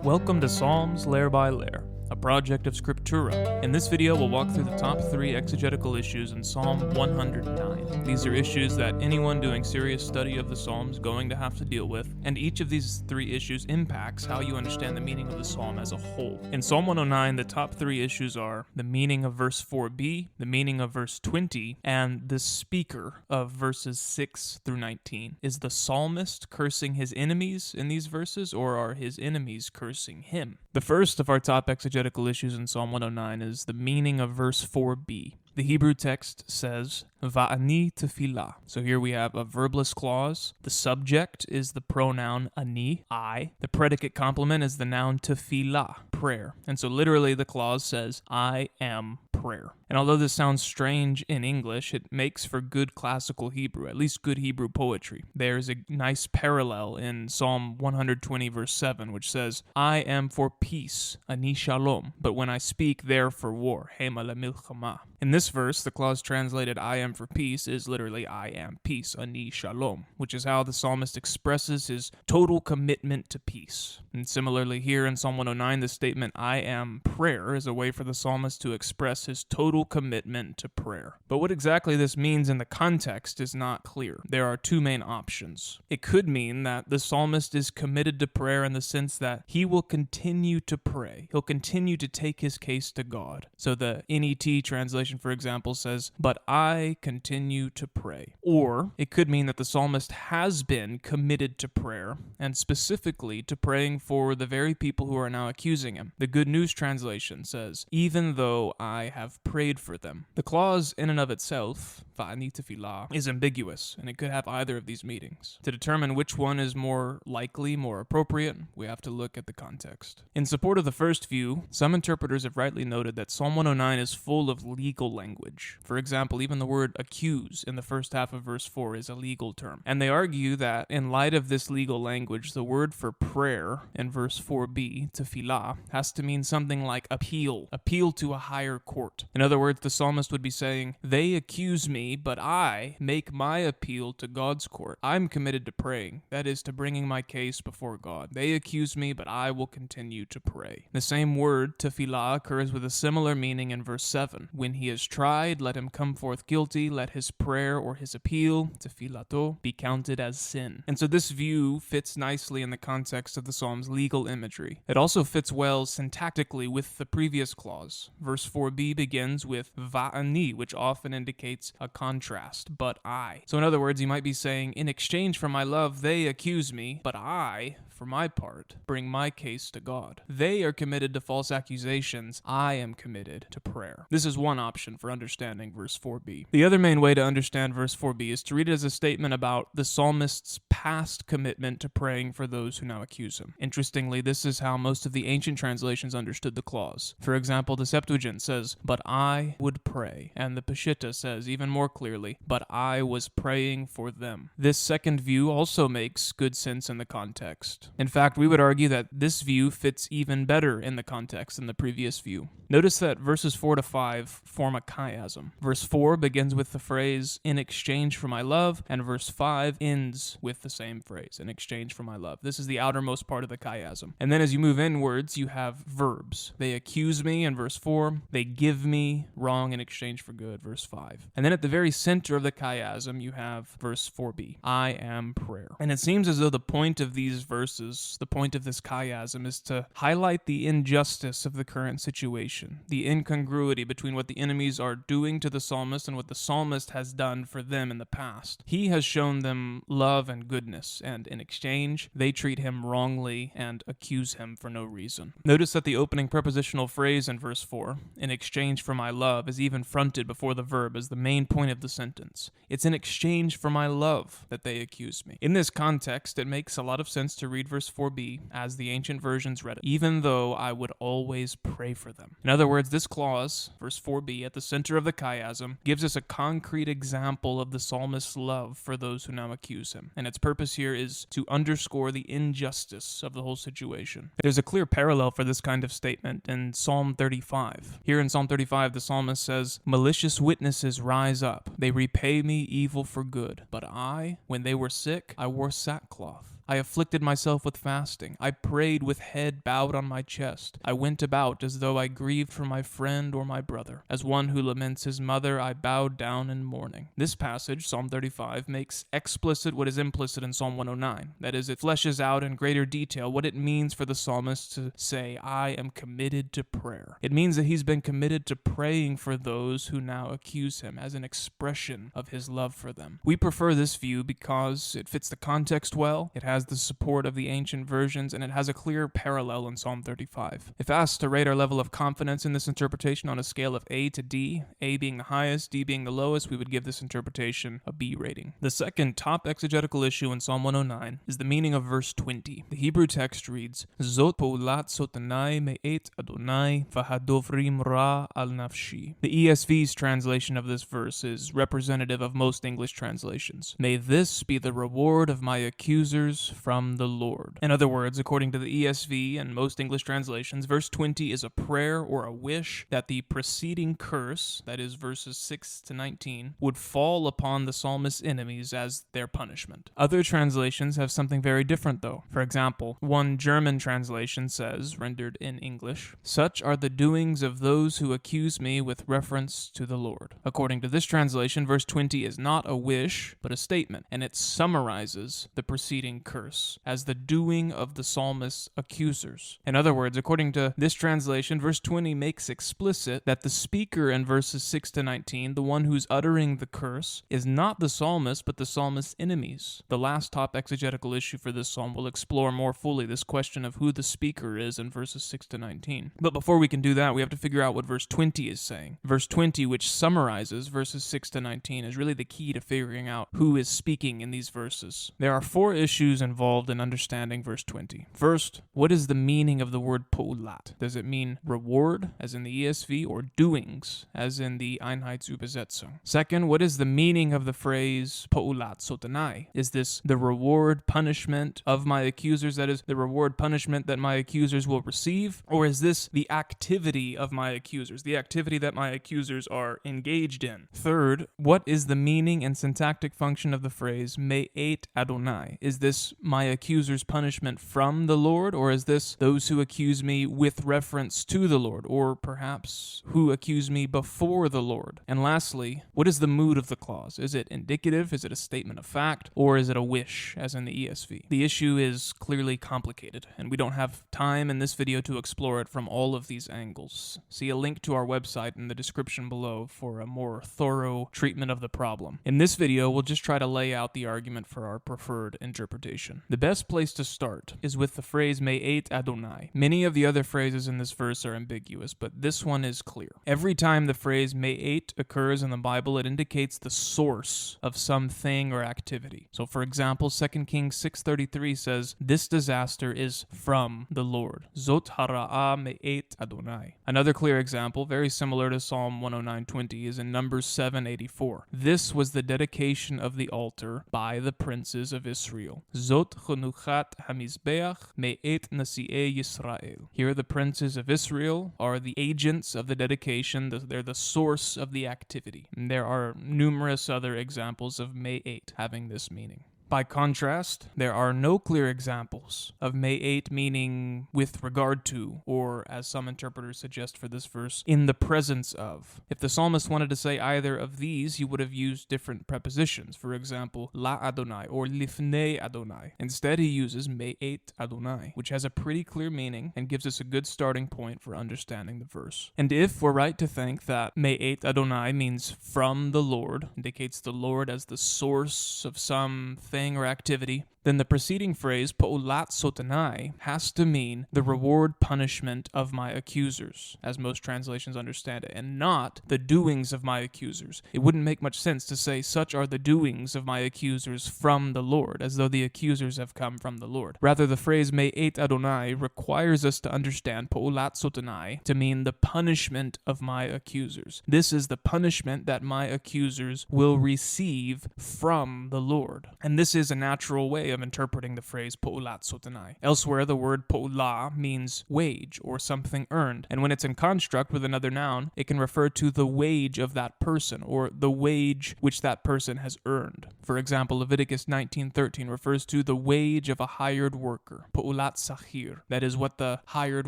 Welcome to Psalms Layer by Layer, a project of Scriptura. In this video, we'll walk through the top 3 exegetical issues in Psalm 109. These are issues that anyone doing serious study of the Psalms is going to have to deal with, and each of these 3 issues impacts how you understand the meaning of the Psalm as a whole. In Psalm 109, the top 3 issues are the meaning of verse 4b, the meaning of verse 20, and the speaker of verses 6 through 19. Is the psalmist cursing his enemies in these verses, or are his enemies cursing him? The first of our top exegetical issues in Psalm 109 is the meaning of verse 4b. The Hebrew text says, Va'ani tefillah. So here we have a verbless clause. The subject is the pronoun ani, I. The predicate complement is the noun tefillah, prayer. And so literally the clause says, I am prayer. And although this sounds strange in English, it makes for good classical Hebrew, at least good Hebrew poetry. There's a nice parallel in Psalm 120 verse 7, which says, I am for peace, ani shalom, but when I speak, they're for war, hema lemilchama. In this verse, the clause translated I am for peace is literally I am peace, ani shalom, which is how the psalmist expresses his total commitment to peace. And similarly here in Psalm 109, the statement I am prayer is a way for the psalmist to express his total commitment to prayer. But what exactly this means in the context is not clear. There are 2 main options. It could mean that the psalmist is committed to prayer in the sense that he will continue to pray. He'll continue to take his case to God. So the NET translation, for example, says, but I continue to pray. Or it could mean that the psalmist has been committed to prayer, and specifically to praying for the very people who are now accusing him. The Good News translation says, even though I have prayed for them. The clause in and of itself, va'ani tefillah, is ambiguous, and it could have either of these meanings. To determine which one is more likely, more appropriate, we have to look at the context. In support of the first view, some interpreters have rightly noted that Psalm 109 is full of legal language. For example, even the word accuse in the first half of verse 4 is a legal term. And they argue that in light of this legal language, the word for prayer in verse 4b, tefillah, has to mean something like appeal to a higher court. In other words, the psalmist would be saying, they accuse me, but I make my appeal to God's court. I'm committed to praying, that is, to bringing my case before God. They accuse me, but I will continue to pray. The same word, tefillah, occurs with a similar meaning in verse 7. When he is tried, let him come forth guilty, let his prayer or his appeal, tefilato, be counted as sin. And so this view fits nicely in the context of the psalm's legal imagery. It also fits well syntactically with the previous clause. Verse 4b begins with va'ani, which often indicates a contrast, but I. So in other words, he might be saying, in exchange for my love, they accuse me, but I, for my part, bring my case to God. They are committed to false accusations. I am committed to prayer. This is one option for understanding verse 4b. The other main way to understand verse 4b is to read it as a statement about the psalmist's past commitment to praying for those who now accuse him. Interestingly, this is how most of the ancient translations understood the clause. For example, the Septuagint says, but I would pray, and the Peshitta says even more clearly, but I was praying for them. This second view also makes good sense in the context. In fact, we would argue that this view fits even better in the context than the previous view. Notice that verses 4 to 5 form a chiasm. Verse 4 begins with the phrase, in exchange for my love, and verse 5 ends with the same phrase, in exchange for my love. This is the outermost part of the chiasm. And then as you move inwards, you have verbs. They accuse me in verse 4, they give me wrong in exchange for good, verse 5. And then at the very center of the chiasm, you have verse 4b, I am prayer. And it seems as though the point of these verses, the point of this chiasm, is to highlight the injustice of the current situation, the incongruity between what the enemies are doing to the psalmist and what the psalmist has done for them in the past. He has shown them love and goodness, and in exchange, they treat him wrongly and accuse him for no reason. Notice that the opening prepositional phrase in verse 4, in exchange for my love, is even fronted before the verb as the main point of the sentence. It's in exchange for my love that they accuse me. In this context, it makes a lot of sense to read verse 4b as the ancient versions read it, even though I would always pray for them. In other words, this clause, verse 4b, at the center of the chiasm, gives us a concrete example of the psalmist's love for those who now accuse him. And its purpose here is to underscore the injustice of the whole situation. There's a clear parallel for this kind of statement in Psalm 35. Here in Psalm 35, the psalmist says, malicious witnesses rise up. They repay me evil for good. But I, when they were sick, I wore sackcloth. I afflicted myself with fasting. I prayed with head bowed on my chest. I went about as though I grieved for my friend or my brother. As one who laments his mother, I bowed down in mourning. This passage, Psalm 35, makes explicit what is implicit in Psalm 109. That is, it fleshes out in greater detail what it means for the psalmist to say, I am committed to prayer. It means that he's been committed to praying for those who now accuse him as an expression of his love for them. We prefer this view because it fits the context well, it has the support of the ancient versions, and it has a clear parallel in Psalm 35. If asked to rate our level of confidence in this interpretation on a scale of A to D, A being the highest, D being the lowest, we would give this interpretation a B rating. The second top exegetical issue in Psalm 109 is the meaning of verse 20. The Hebrew text reads, Zot poulat sotanai me'et Adonai v'hadovrim ra al nafshi. The ESV's translation of this verse is representative of most English translations. May this be the reward of my accusers from the Lord. In other words, according to the ESV and most English translations, verse 20 is a prayer or a wish that the preceding curse, that is verses 6 to 19, would fall upon the psalmist's enemies as their punishment. Other translations have something very different though. For example, one German translation says, rendered in English, such are the doings of those who accuse me with reference to the Lord. According to this translation, verse 20 is not a wish, but a statement, and it summarizes the preceding curse as the doing of the psalmist's accusers. In other words, according to this translation, verse 20 makes explicit that the speaker in verses 6 to 19, the one who's uttering the curse, is not the psalmist, but the psalmist's enemies. The last top exegetical issue for this psalm will explore more fully this question of who the speaker is in verses 6 to 19. But before we can do that, we have to figure out what verse 20 is saying. Verse 20, which summarizes verses 6 to 19, is really the key to figuring out who is speaking in these verses. There are 4 issues involved in understanding verse 20. First, what is the meaning of the word poulat? Does it mean reward, as in the ESV, or doings, as in the Einheitsübersetzung? Second, what is the meaning of the phrase poulat sotanai? Is this the reward punishment of my accusers, that is, the reward punishment that my accusers will receive? Or is this the activity of my accusers, the activity that my accusers are engaged in? Third, what is the meaning and syntactic function of the phrase me'et Adonai? Is this my accuser's punishment from the Lord, or is this those who accuse me with reference to the Lord, or perhaps who accuse me before the Lord? And lastly, what is the mood of the clause? Is it indicative? Is it a statement of fact? Or is it a wish, as in the ESV? The issue is clearly complicated, and we don't have time in this video to explore it from all of these angles. See a link to our website in the description below for a more thorough treatment of the problem. In this video, we'll just try to lay out the argument for our preferred interpretation. The best place to start is with the phrase me'et Adonai. Many of the other phrases in this verse are ambiguous, but this one is clear. Every time the phrase me'et occurs in the Bible, it indicates the source of some thing or activity. So for example, 2 Kings 6:33 says, this disaster is from the Lord. Zot hara'a me'et Adonai. Another clear example, very similar to Psalm 109:20, is in Numbers 7:84. This was the dedication of the altar by the princes of Israel. Zot chenuchat hamizbeach me'et nasi'e Yisrael. Here the princes of Israel are the agents of the dedication. They're the source of the activity. And there are numerous other examples of me'et having this meaning. By contrast, there are no clear examples of me'et meaning with regard to, or as some interpreters suggest for this verse, in the presence of. If the psalmist wanted to say either of these, he would have used different prepositions. For example, la Adonai or lifnei Adonai. Instead, he uses me'et Adonai, which has a pretty clear meaning and gives us a good starting point for understanding the verse. And if we're right to think that me'et Adonai means from the Lord, indicates the Lord as the source of some thing or activity, then the preceding phrase, poulat sotanai, has to mean the reward punishment of my accusers, as most translations understand it, and not the doings of my accusers. It wouldn't make much sense to say, such are the doings of my accusers from the Lord, as though the accusers have come from the Lord. Rather, the phrase me'et Adonai requires us to understand poulat sotanai to mean the punishment of my accusers. This is the punishment that my accusers will receive from the Lord. And this is a natural way of interpreting the phrase po'ulat sotanai. Elsewhere, the word po'ula means wage or something earned, and when it's in construct with another noun, it can refer to the wage of that person or the wage which that person has earned. For example, Leviticus 19:13 refers to the wage of a hired worker, po'ulat sahir, that is what the hired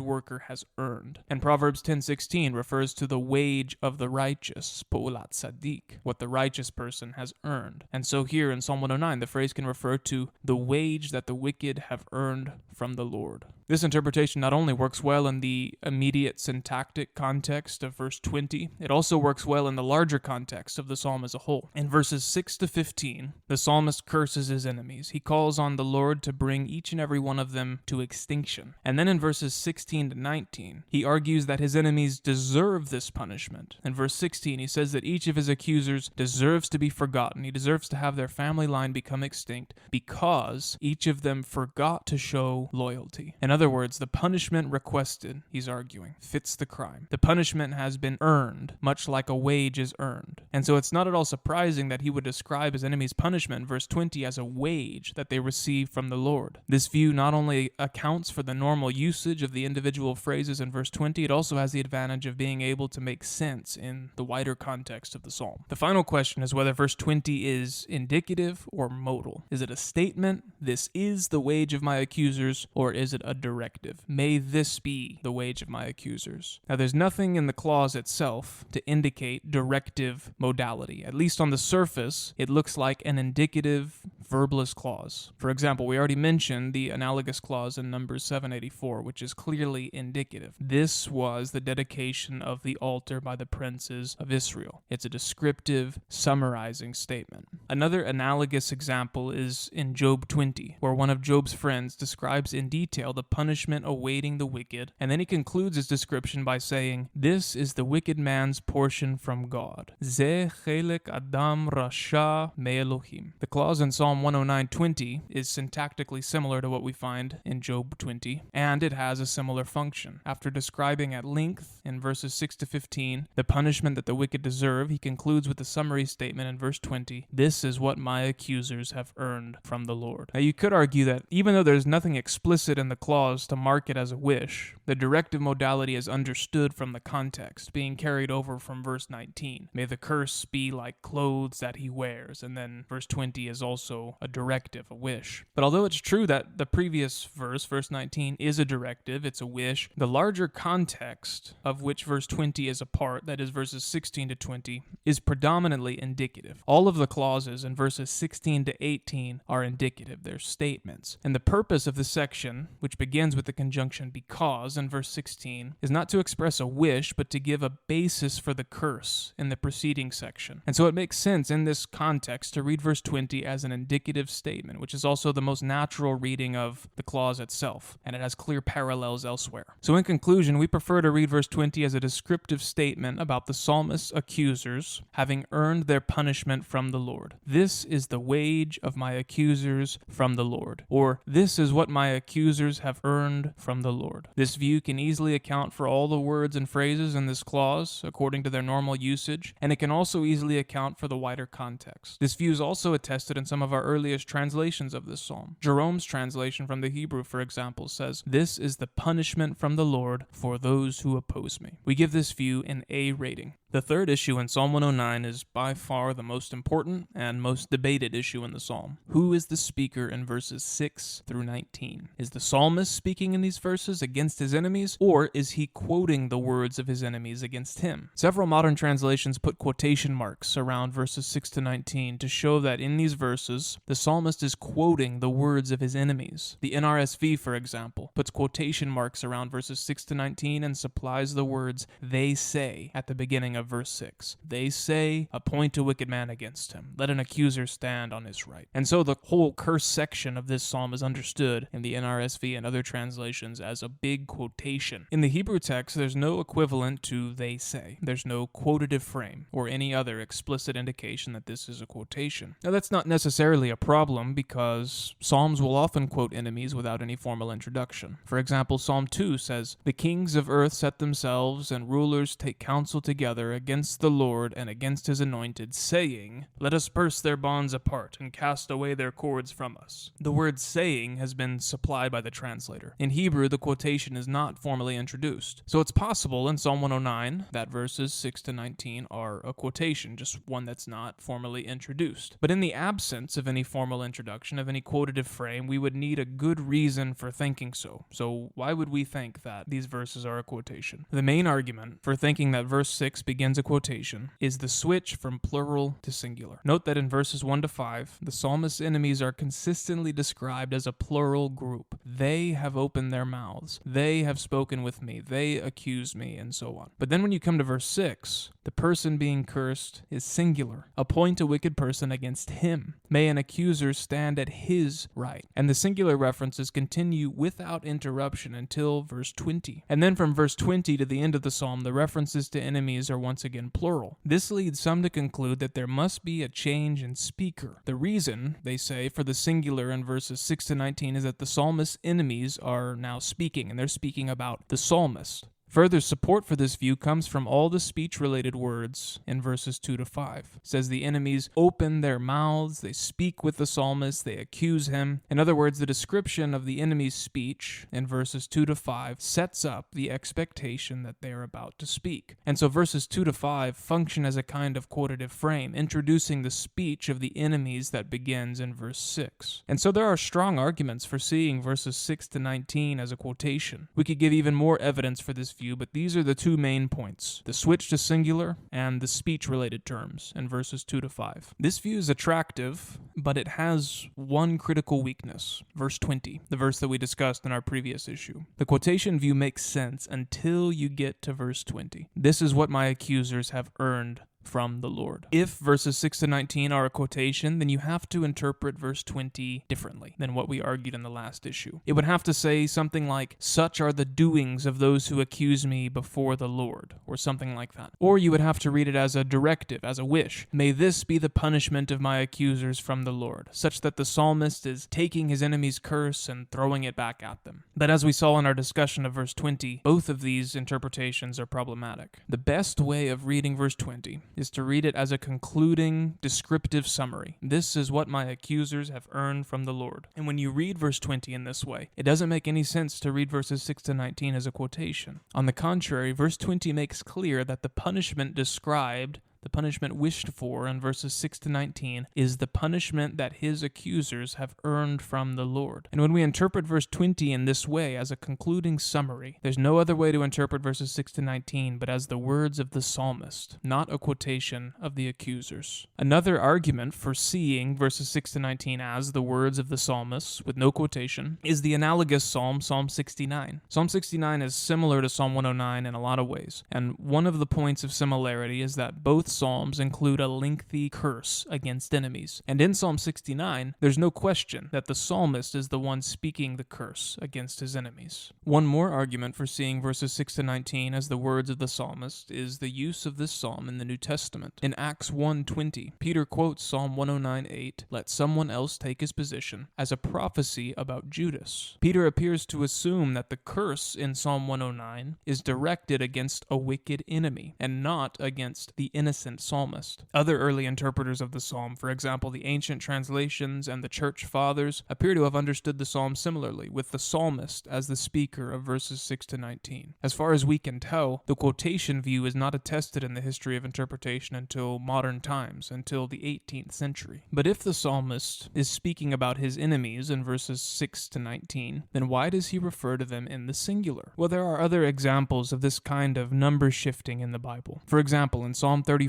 worker has earned. And Proverbs 10:16 refers to the wage of the righteous, po'ulat sadik, what the righteous person has earned. And so here in Psalm 109, the phrase can refer to the wage that the wicked have earned from the Lord. This interpretation not only works well in the immediate syntactic context of verse 20, it also works well in the larger context of the psalm as a whole. In verses 6 to 15, the psalmist curses his enemies. He calls on the Lord to bring each and every one of them to extinction. And then in verses 16 to 19, he argues that his enemies deserve this punishment. In verse 16, he says that each of his accusers deserves to be forgotten. He deserves to have their family line become extinct because each of them forgot to show loyalty. In other words, the punishment requested, he's arguing, fits the crime. The punishment has been earned, much like a wage is earned. And so it's not at all surprising that he would describe his enemy's punishment in verse 20 as a wage that they receive from the Lord. This view not only accounts for the normal usage of the individual phrases in verse 20, it also has the advantage of being able to make sense in the wider context of the psalm. The final question is whether verse 20 is indicative or modal. Is it a statement, this is the wage of my accusers, or is it a directive? May this be the wage of my accusers. Now there's nothing in the clause itself to indicate directive modality. At least on the surface, it looks like an indicative verbless clause. For example, we already mentioned the analogous clause in Numbers 784, which is clearly indicative. This was the dedication of the altar by the princes of Israel. It's a descriptive, summarizing statement. Another analogous example is in Job 20, where one of Job's friends describes in detail the punishment awaiting the wicked, and then he concludes his description by saying, "This is the wicked man's portion from God. Ze chelek adam rasha me Elohim." The clause in Psalm 109:20 is syntactically similar to what we find in Job 20, and it has a similar function. After describing at length in verses 6 to 15 the punishment that the wicked deserve, he concludes with the summary statement in verse 20, "This is what my accusers have earned from the Lord." Now you could argue that even though there's nothing explicit in the clause to mark it as a wish, the directive modality is understood from the context, being carried over from verse 19. May the curse be like clothes that he wears, and then verse 20 is also a directive, a wish. But although it's true that the previous verse, verse 19, is a directive, it's a wish, the larger context of which verse 20 is a part, that is verses 16 to 20, is predominantly indicative. All of the clauses in verses 16 to 18 are indicative, they're statements. And the purpose of the section, which begins with the conjunction because in verse 16, is not to express a wish, but to give a basis for the curse in the preceding section. And so it makes sense in this context to read verse 20 as an indicative statement, which is also the most natural reading of the clause itself, and it has clear parallels elsewhere. So in conclusion, we prefer to read verse 20 as a descriptive statement about the psalmist's accusers having earned their punishment from the Lord. This is the wage of my accusers from the Lord, or this is what my accusers have earned from the Lord. This view can easily account for all the words and phrases in this clause according to their normal usage, and it can also easily account for the wider context. This view is also attested in some of our earliest translations of this psalm. Jerome's translation from the Hebrew, for example, says, "This is the punishment from the Lord for those who oppose me." We give this view an A rating. The third issue in Psalm 109 is by far the most important and most debated issue in the psalm. Who is the speaker in verses 6 through 19? Is the psalmist speaking in these verses against his enemies, or is he quoting the words of his enemies against him? Several modern translations put quotation marks around verses 6 to 19 to show that in these verses, the psalmist is quoting the words of his enemies. The NRSV, for example, puts quotation marks around verses 6 to 19 and supplies the words "they say" at the beginning of verse 6. They say, "Appoint a wicked man against him. Let an accuser stand on his right." And so the whole curse section of this psalm is understood in the NRSV and other translations as a big quotation. In the Hebrew text, there's no equivalent to "they say." There's no quotative frame or any other explicit indication that this is a quotation. Now that's not necessarily a problem because psalms will often quote enemies without any formal introduction. For example, Psalm 2 says, "The kings of earth set themselves and rulers take counsel together together against the Lord and against his anointed, saying, Let us burst their bonds apart and cast away their cords from us. The word saying has been supplied by the translator. In Hebrew, the quotation is not formally introduced. So it's possible in Psalm 109 that verses 6 to 19 are a quotation, just one that's not formally introduced. But in the absence of any formal introduction, of any quotative frame, we would need a good reason for thinking so. So why would we think that these verses are a quotation? The main argument for thinking that verse 6 begins a quotation is the switch from plural to singular. Note that in verses 1 to 5, the psalmist's enemies are consistently described as a plural group. They have opened their mouths. They have spoken with me. They accuse me, and so on. But then when you come to verse 6, the person being cursed is singular. Appoint a wicked person against him. May an accuser stand at his right. And the singular references continue without interruption until verse 20. And then from verse 20 to the end of the psalm, the references to enemies are once again plural. This leads some to conclude that there must be a change in speaker. The reason, they say, for the singular in verses 6 to 19 is that the psalmist's enemies are now speaking, and they're speaking about the psalmist. Further support for this view comes from all the speech-related words in verses 2 to 5. It says the enemies open their mouths, they speak with the psalmist, they accuse him. In other words, the description of the enemy's speech in verses 2 to 5 sets up the expectation that they are about to speak. And so verses 2 to 5 function as a kind of quotative frame, introducing the speech of the enemies that begins in verse 6. And so there are strong arguments for seeing verses 6 to 19 as a quotation. We could give even more evidence for this view, but these are the two main points: the switch to singular and the speech-related terms in verses 2 to 5. This view is attractive, but it has one critical weakness. Verse 20, the verse that we discussed in our previous issue. The quotation view makes sense until you get to verse 20. This is what my accusers have earned from the Lord. If verses 6 to 19 are a quotation, then you have to interpret verse 20 differently than what we argued in the last issue. It would have to say something like, such are the doings of those who accuse me before the Lord, or something like that. Or you would have to read it as a directive, as a wish. May this be the punishment of my accusers from the Lord, such that the psalmist is taking his enemy's curse and throwing it back at them. But as we saw in our discussion of verse 20, both of these interpretations are problematic. The best way of reading verse 20 is to read it as a concluding, descriptive summary. This is what my accusers have earned from the Lord. And when you read verse 20 in this way, it doesn't make any sense to read verses 6 to 19 as a quotation. On the contrary, verse 20 makes clear that the punishment described, the punishment wished for in verses 6 to 19 is the punishment that his accusers have earned from the Lord. And when we interpret verse 20 in this way as a concluding summary, there's no other way to interpret verses 6 to 19 but as the words of the psalmist, not a quotation of the accusers. Another argument for seeing verses 6 to 19 as the words of the psalmist with no quotation is the analogous psalm, Psalm 69. Psalm 69 is similar to Psalm 109 in a lot of ways, and one of the points of similarity is that both Psalms include a lengthy curse against enemies. And in Psalm 69, there's no question that the psalmist is the one speaking the curse against his enemies. One more argument for seeing verses 6 to 19 as the words of the psalmist is the use of this psalm in the New Testament. In Acts 1:20, Peter quotes Psalm 109:8, "Let someone else take his position," as a prophecy about Judas. Peter appears to assume that the curse in Psalm 109 is directed against a wicked enemy and not against the innocent psalmist. Other early interpreters of the psalm, for example the ancient translations and the church fathers, appear to have understood the psalm similarly, with the psalmist as the speaker of verses 6 to 19. As far as we can tell, the quotation view is not attested in the history of interpretation until modern times, until the 18th century. But if the psalmist is speaking about his enemies in verses 6 to 19, then why does he refer to them in the singular? Well, there are other examples of this kind of number shifting in the Bible. For example, in Psalm 35,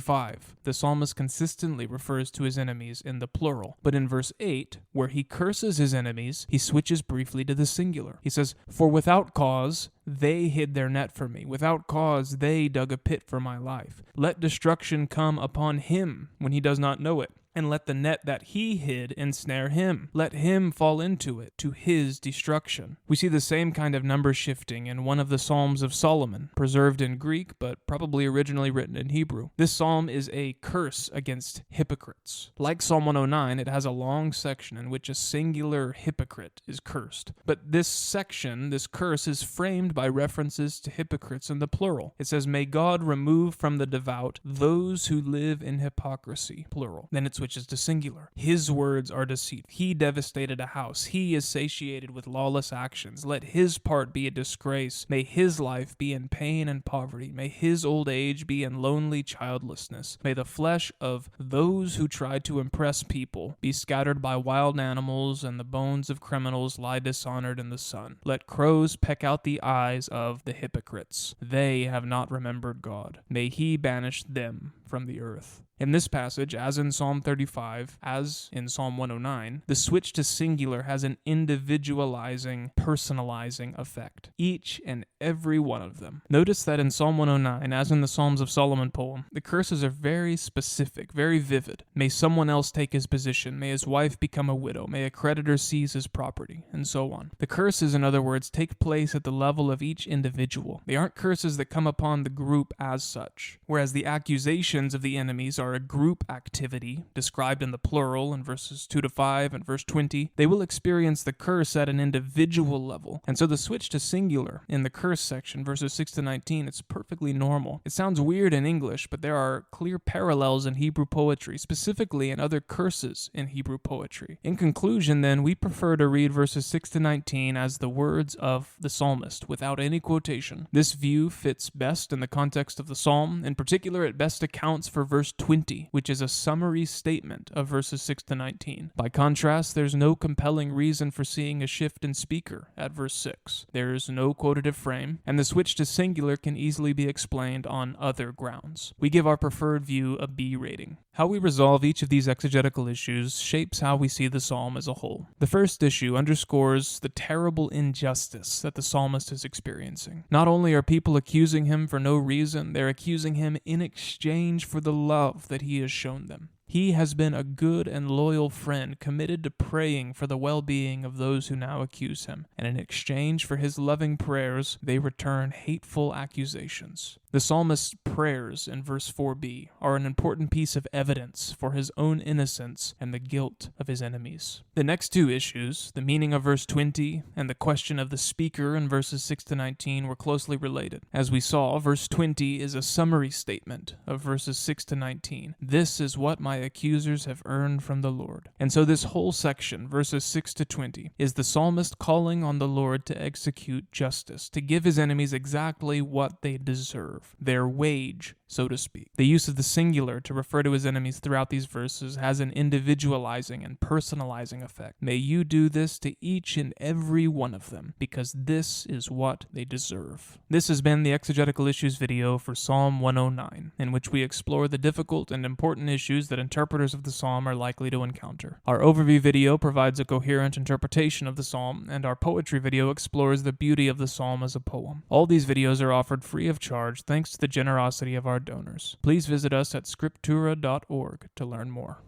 the psalmist consistently refers to his enemies in the plural, but in verse 8, where he curses his enemies, he switches briefly to the singular. He says, "For without cause they hid their net for me. Without cause they dug a pit for my life. Let destruction come upon him when he does not know it." and let the net that he hid ensnare him. Let him fall into it, to his destruction. We see the same kind of number shifting in one of the Psalms of Solomon, preserved in Greek, but probably originally written in Hebrew. This psalm is a curse against hypocrites. Like Psalm 109, it has a long section in which a singular hypocrite is cursed. But this section, this curse, is framed by references to hypocrites in the plural. It says, "May God remove from the devout those who live in hypocrisy," plural. Then it switches to singular. "His words are deceit. He devastated a house. He is satiated with lawless actions. Let his part be a disgrace. May his life be in pain and poverty. May his old age be in lonely childlessness. May the flesh of those who try to impress people be scattered by wild animals, and the bones of criminals lie dishonored in the sun. Let crows peck out the eyes of the hypocrites. They have not remembered God. May he banish them from the earth." In this passage, as in Psalm 35, as in Psalm 109, the switch to singular has an individualizing, personalizing effect. Each and every one of them. Notice that in Psalm 109, as in the Psalms of Solomon poem, the curses are very specific, very vivid. May someone else take his position. May his wife become a widow. May a creditor seize his property, and so on. The curses, in other words, take place at the level of each individual. They aren't curses that come upon the group as such, whereas the accusations of the enemies are a group activity, described in the plural in verses 2 to 5 and verse 20, they will experience the curse at an individual level. And so the switch to singular in the curse section, verses 6 to 19, it's perfectly normal. It sounds weird in English, but there are clear parallels in Hebrew poetry, specifically in other curses in Hebrew poetry. In conclusion, then, we prefer to read verses 6 to 19 as the words of the psalmist, without any quotation. This view fits best in the context of the psalm. In particular, it best accounts for verse 20, which is a summary statement of verses 6 to 19. By contrast, there's no compelling reason for seeing a shift in speaker at verse 6. There is no quotative frame, and the switch to singular can easily be explained on other grounds. We give our preferred view a B rating. How we resolve each of these exegetical issues shapes how we see the psalm as a whole. The first issue underscores the terrible injustice that the psalmist is experiencing. Not only are people accusing him for no reason, they're accusing him in exchange for the love that he has shown them. He has been a good and loyal friend, committed to praying for the well-being of those who now accuse him, and in exchange for his loving prayers, they return hateful accusations. The psalmist's prayers in verse 4b are an important piece of evidence for his own innocence and the guilt of his enemies. The next two issues, the meaning of verse 20 and the question of the speaker in verses 6 to 19, were closely related. As we saw, verse 20 is a summary statement of verses 6 to 19. This is what my accusers have earned from the Lord. And so this whole section, verses 6 to 20, is the psalmist calling on the Lord to execute justice, to give his enemies exactly what they deserve, their wage, so to speak. The use of the singular to refer to his enemies throughout these verses has an individualizing and personalizing effect. May you do this to each and every one of them, because this is what they deserve. This has been the Exegetical Issues video for Psalm 109, in which we explore the difficult and important issues that interpreters of the psalm are likely to encounter. Our overview video provides a coherent interpretation of the psalm, and our poetry video explores the beauty of the psalm as a poem. All these videos are offered free of charge thanks to the generosity of our donors. Please visit us at Scriptura.org to learn more.